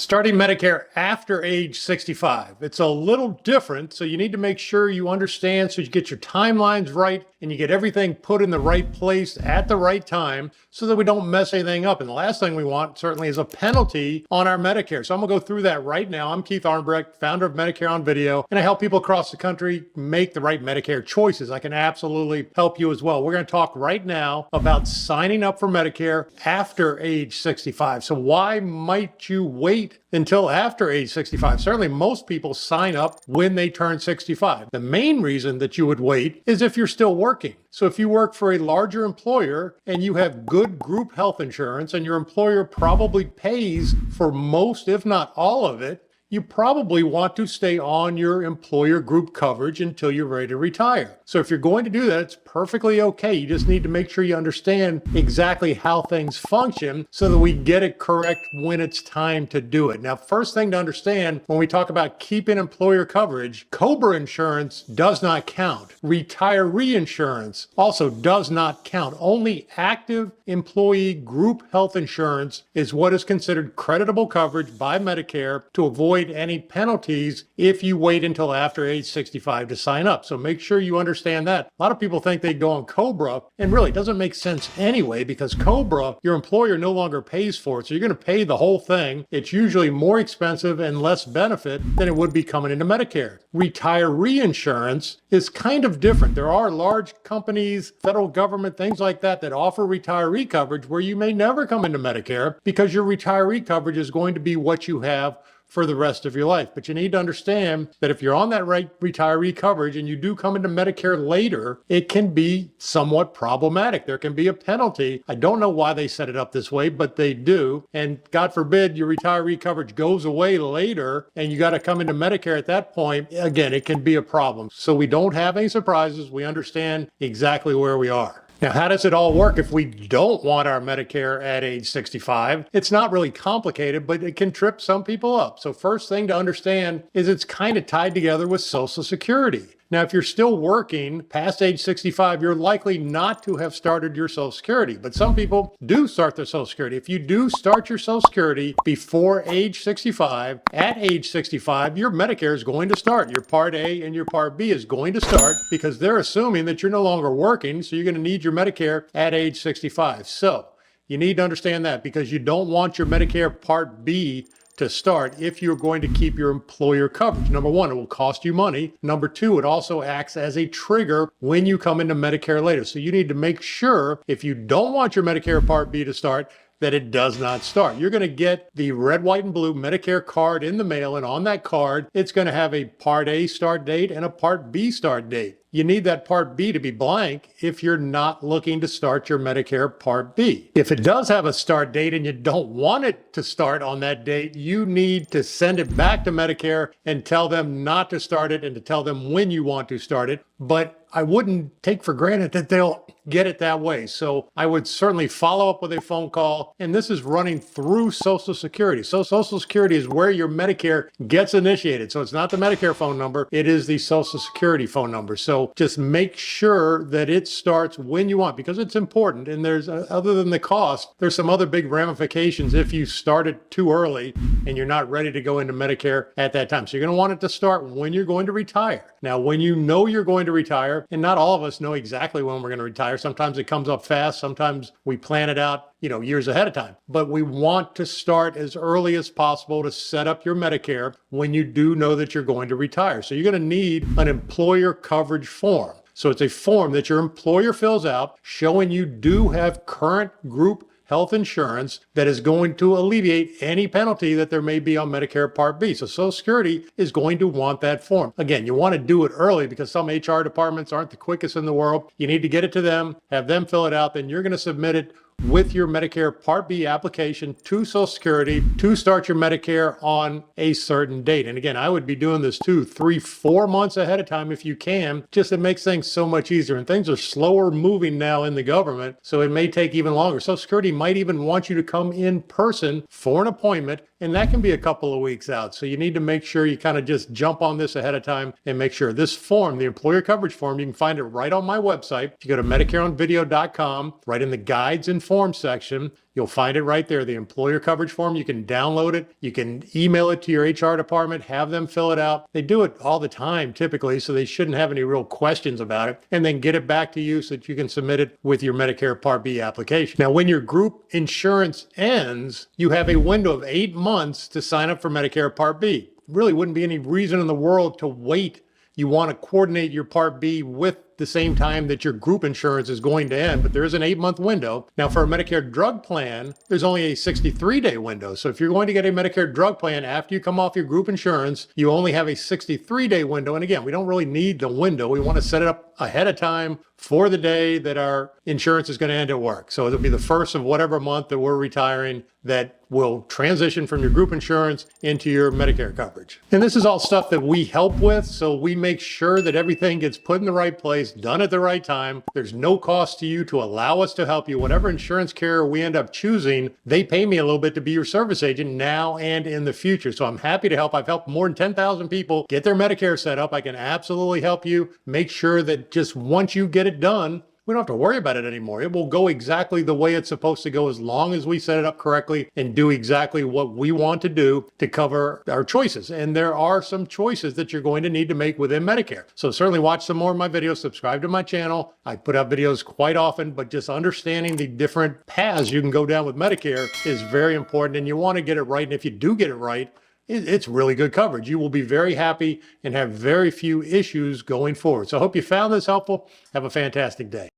Starting Medicare after age 65. It's a little different, so you need to make sure you understand so you get your timelines right and you get everything put in the right place at the right time so that we don't mess anything up. And the last thing we want certainly is a penalty on our Medicare. So I'm gonna go through that right now. I'm Keith Armbrecht, founder of Medicare on Video, and I help people across the country make the right Medicare choices. I can absolutely help you as well. We're gonna talk right now about signing up for Medicare after age 65. So why might you wait until after age 65? Certainly most people sign up when they turn 65. The main reason that you would wait is if you're still working. So if you work for a larger employer and you have good group health insurance and your employer probably pays for most, if not all of it, you probably want to stay on your employer group coverage until you're ready to retire. So if you're going to do that, it's perfectly okay. You just need to make sure you understand exactly how things function so that we get it correct when it's time to do it. Now, first thing to understand when we talk about keeping employer coverage, COBRA insurance does not count. Retiree insurance also does not count. Only active employee group health insurance is what is considered creditable coverage by Medicare to avoid any penalties if you wait until after age 65 to sign up. So make sure you understand that. A lot of people think they go on COBRA, and really it doesn't make sense anyway, because COBRA, your employer no longer pays for it. So you're going to pay the whole thing. It's usually more expensive and less benefit than it would be coming into Medicare. Retiree insurance is kind of different. There are large companies, federal government, things like that offer retiree coverage where you may never come into Medicare because your retiree coverage is going to be what you have for the rest of your life. But you need to understand that if you're on that right retiree coverage and you do come into Medicare later, it can be somewhat problematic. There can be a penalty. I don't know why they set it up this way, but they do. And God forbid your retiree coverage goes away later and you got to come into Medicare at that point. Again, it can be a problem. So we don't have any surprises. We understand exactly where we are. Now, how does it all work if we don't want our Medicare at age 65? It's not really complicated, but it can trip some people up. So first thing to understand is it's kind of tied together with Social Security. Now, if you're still working past age 65, you're likely not to have started your Social Security, but some people do start their Social Security. If you do start your Social Security before age 65, at age 65, your Medicare is going to start. Your Part A and your Part B is going to start because they're assuming that you're no longer working, so you're going to need your Medicare at age 65. So you need to understand that because you don't want your Medicare Part B to start if you're going to keep your employer coverage. Number one, it will cost you money. Number two, it also acts as a trigger when you come into Medicare later. So you need to make sure if you don't want your Medicare Part B to start, that it does not start. You're going to get the red, white, and blue Medicare card in the mail, and on that card, it's going to have a Part A start date and a Part B start date. You need that Part B to be blank if you're not looking to start your Medicare Part B. If it does have a start date and you don't want it to start on that date, you need to send it back to Medicare and tell them not to start it and to tell them when you want to start it. But I wouldn't take for granted that they'll get it that way. So I would certainly follow up with a phone call. And this is running through Social Security. So Social Security is where your Medicare gets initiated. So it's not the Medicare phone number. It is the Social Security phone number. So just make sure that it starts when you want because it's important. And there's, other than the cost, there's some other big ramifications if you start it too early and you're not ready to go into Medicare at that time. So you're going to want it to start when you're going to retire. Now, when you know you're going to retire, and not all of us know exactly when we're going to retire. Sometimes it comes up fast. Sometimes we plan it out, years ahead of time. But we want to start as early as possible to set up your Medicare when you do know that you're going to retire. So you're going to need an employer coverage form. So it's a form that your employer fills out showing you do have current group health insurance that is going to alleviate any penalty that there may be on Medicare Part B. So Social Security is going to want that form. Again, you want to do it early because some HR departments aren't the quickest in the world. You need to get it to them, have them fill it out, then you're going to submit it with your Medicare Part B application to Social Security to start your Medicare on a certain date. And again, I would be doing this 2, 3, 4 months ahead of time if you can. Just it makes things so much easier. And things are slower moving now in the government, so it may take even longer. Social Security might even want you to come in person for an appointment, and that can be a couple of weeks out. So you need to make sure you kind of just jump on this ahead of time and make sure this form, the employer coverage form, you can find it right on my website. If you go to MedicareOnVideo.com, right in the guides and form section, You'll find it right there, the employer coverage form. You can download it. You can email it to your HR department, have them fill it out. They do it all the time typically, so they shouldn't have any real questions about it, and then get it back to you so that you can submit it with your Medicare Part B application. Now, when your group insurance ends, you have a window of 8 months to sign up for Medicare Part B. Really wouldn't be any reason in the world to wait. You want to coordinate your Part B with the same time that your group insurance is going to end, but there is an 8-month window. Now, for a Medicare drug plan, there's only a 63-day window. So if you're going to get a Medicare drug plan after you come off your group insurance, you only have a 63-day window. And again, we don't really need the window. We want to set it up ahead of time for the day that our insurance is going to end at work. So it'll be the first of whatever month that we're retiring that will transition from your group insurance into your Medicare coverage. And this is all stuff that we help with, so we make sure that everything gets put in the right place, done at the right time. There's no cost to you to allow us to help you. Whatever insurance carrier we end up choosing, they pay me a little bit to be your service agent now and in the future. So I'm happy to help. I've helped more than 10,000 people get their Medicare set up. I can absolutely help you make sure that just once you get it done, we don't have to worry about it anymore. It will go exactly the way it's supposed to go as long as we set it up correctly and do exactly what we want to do to cover our choices. And there are some choices that you're going to need to make within Medicare. So certainly watch some more of my videos, subscribe to my channel. I put out videos quite often, but just understanding the different paths you can go down with Medicare is very important, and you want to get it right. And if you do get it right, it's really good coverage. You will be very happy and have very few issues going forward. So I hope you found this helpful. Have a fantastic day.